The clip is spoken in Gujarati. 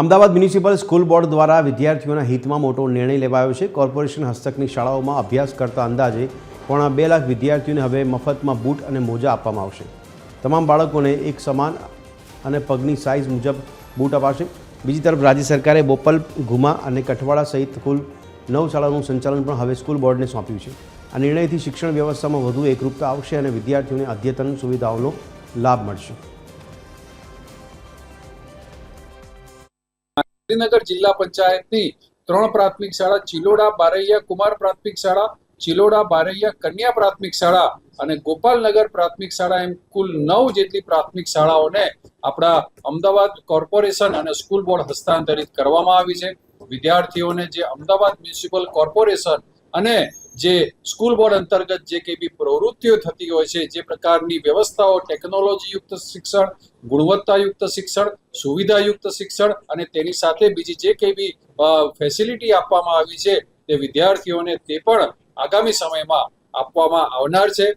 અમદાવાદ મ્યુનિસિપલ સ્કૂલ બોર્ડ દ્વારા વિદ્યાર્થીઓના હિતમાં મોટો નિર્ણય લેવાયો છે। કોર્પોરેશન હસ્તકની શાળાઓમાં અભ્યાસ કરતા અંદાજે 2.5 લાખ વિદ્યાર્થીઓને હવે મફતમાં બૂટ અને મોજા આપવામાં આવશે। તમામ બાળકોને એક સમાન અને પગની સાઇઝ મુજબ બૂટ અપાશે। બીજી તરફ રાજ્ય સરકારે બોપલ, ઘુમા અને કઠવાડા સહિત કુલ 9 શાળાઓનું સંચાલન પણ હવે સ્કૂલ બોર્ડને સોંપ્યું છે। આ નિર્ણયથી શિક્ષણ વ્યવસ્થામાં વધુ એકરૂપતા આવશે અને વિદ્યાર્થીઓને અદ્યતન સુવિધાઓનો લાભ મળશે। ગાંધીનગર જિલ્લા પંચાયતની 3 પ્રાથમિક શાળા ચિલોડા બારૈયા કુમાર પ્રાથમિક શાળા, ચિલોડા બારૈયા કન્યા પ્રાથમિક શાળા અને ગોપાલનગર પ્રાથમિક શાળા એમ કુલ 9 જેટલી પ્રાથમિક શાળાઓને આપણા અમદાવાદ કોર્પોરેશન અને સ્કૂલ બોર્ડ હસ્તાંતરિત કરવામાં આવી છે। વિદ્યાર્થીઓને જે અમદાવાદ મ્યુનિસિપલ કોર્પોરેશન અને જે સ્કૂલ બોર્ડ અંતર્ગત જે કંઈ બી પ્રવૃત્તિઓ થતી હોય છે, જે પ્રકારની વ્યવસ્થાઓ, ટેકનોલોજીયુક્ત શિક્ષણ, ગુણવત્તાયુક્ત શિક્ષણ, સુવિધાયુક્ત શિક્ષણ અને તેની સાથે બીજી જે કંઈ બી ફેસિલિટી આપવામાં આવી છે તે વિદ્યાર્થીઓને તે પણ આગામી સમયમાં આપવામાં આવનાર છે।